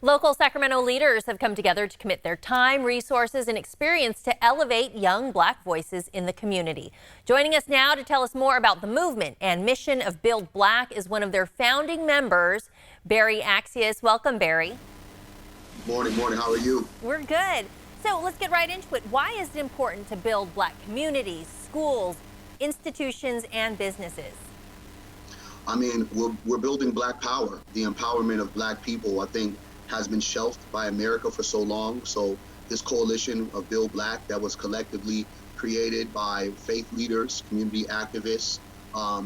Local Sacramento leaders have come together to commit their time, resources, and experience to elevate young Black voices in the community. Joining us now to tell us more about the movement and mission of Build.Black is one of their founding members, Barry Accius. Welcome, Barry. Morning. How are you? We're good. So let's get right into it. Why is it important to build Black communities, schools, institutions, and businesses? I mean, we're building Black power. The empowerment of Black people, I think, has been shelved by America for so long. So this coalition of Build.Black that was collectively created by faith leaders, community activists,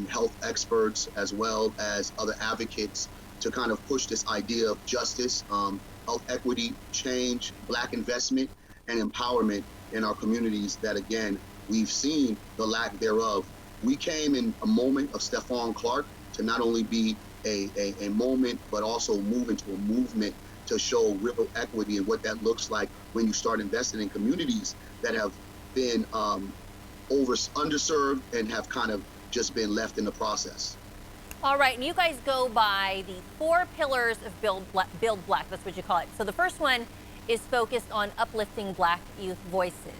health experts, as well as other advocates to kind of push this idea of justice, health equity, change, Black investment, and empowerment in our communities that, again, we've seen the lack thereof. We came in a moment of Stephon Clark to not only be a moment, but also move into a movement to show real equity and what that looks like when you start investing in communities that have been underserved and have kind of just been left in the process. All right, and you guys go by the 4 pillars of Build.Black, that's what you call it. So the first one is focused on uplifting Black youth voices.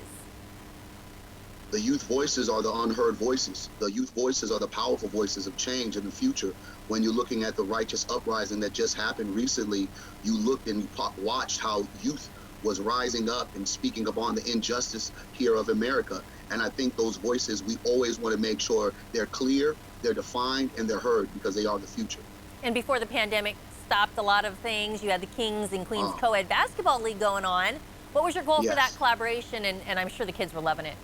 The youth voices are the unheard voices. The youth voices are the powerful voices of change in the future. When you're looking at the righteous uprising that just happened recently, you looked and you watched how youth was rising up and speaking upon the injustice here of America. And I think those voices, we always want to make sure they're clear, they're defined, and they're heard because they are the future. And before the pandemic stopped a lot of things, you had the Kings and Queens KOed basketball league going on. What was your goal for that collaboration? And I'm sure the kids were loving it.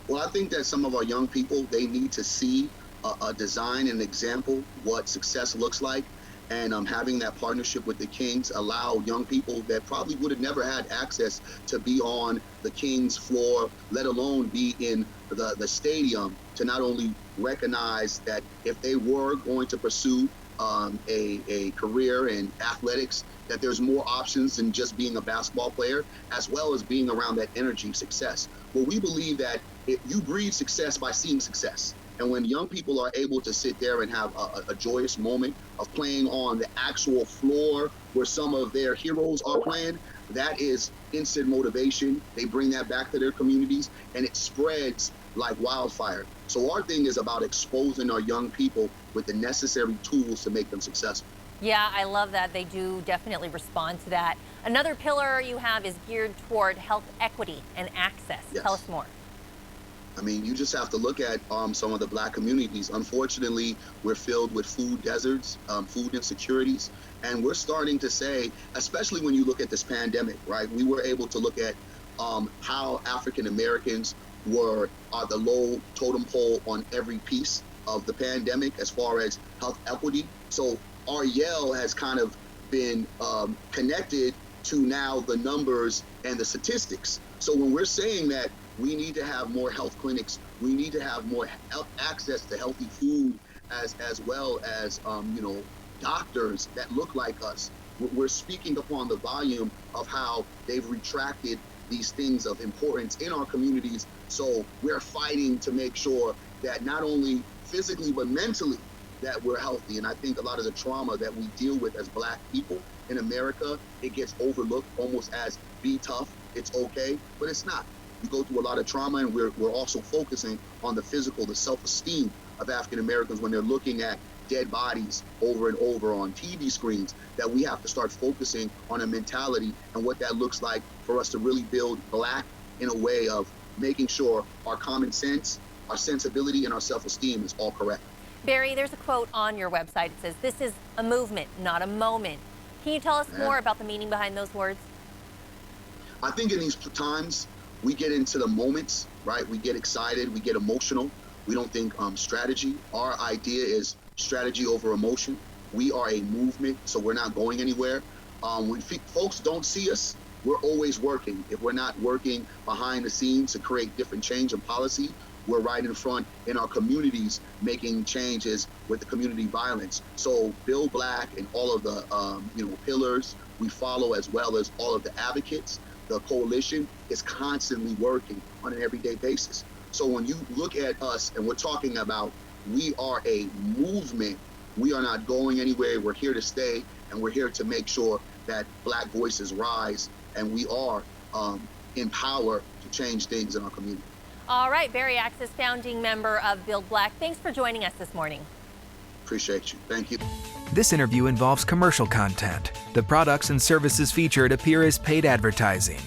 Well, I think that some of our young people, they need to see a design and example what success looks like. And having that partnership with the Kings allow young people that probably would have never had access to be on the Kings floor, let alone be in the stadium, to not only recognize that if they were going to pursue a career in athletics, that there's more options than just being a basketball player, as well as being around that energy success. Well, we believe that you breed success by seeing success. And when young people are able to sit there and have a joyous moment of playing on the actual floor where some of their heroes are playing, that is instant motivation. They bring that back to their communities and it spreads like wildfire. So our thing is about exposing our young people with the necessary tools to make them successful. Yeah, I love that. They do definitely respond to that. Another pillar you have is geared toward health equity and access. Yes. Tell us more. I mean, you just have to look at some of the Black communities. Unfortunately, we're filled with food deserts, food insecurities, and we're starting to say, especially when you look at this pandemic, right? We were able to look at how African Americans were the low totem pole on every piece of the pandemic as far as health equity. So our yell has kind of been connected to now the numbers and the statistics. So when we're saying that we need to have more health clinics, we need to have more access to healthy food, as well as doctors that look like us. We're speaking upon the volume of how they've retracted these things of importance in our communities. So we're fighting to make sure that not only physically but mentally that we're healthy. And I think a lot of the trauma that we deal with as Black people in America, it gets overlooked almost as be tough, it's okay, but it's not. We go through a lot of trauma, and we're also focusing on the physical, the self-esteem of African Americans when they're looking at dead bodies over and over on TV screens, that we have to start focusing on a mentality and what that looks like for us to really build Black in a way of making sure our common sense, our sensibility, and our self-esteem is all correct. Barry, there's a quote on your website. It says, "This is a movement, not a moment." Can you tell us more about the meaning behind those words? I think in these times, we get into the moments, right? We get excited, we get emotional. We don't think strategy. Our idea is strategy over emotion. We are a movement, so we're not going anywhere. When folks don't see us, we're always working. If we're not working behind the scenes to create different change in policy, we're right in front in our communities making changes with the community violence. So Build.Black and all of the pillars we follow, as well as all of the advocates, the coalition is constantly working on an everyday basis. So when you look at us and we're talking about we are a movement, we are not going anywhere. We're here to stay, and we're here to make sure that Black voices rise, and we are in power to change things in our community. All right, Barry Accius, founding member of Build.Black. Thanks for joining us this morning. Appreciate you. Thank you. This interview involves commercial content. The products and services featured appear as paid advertising.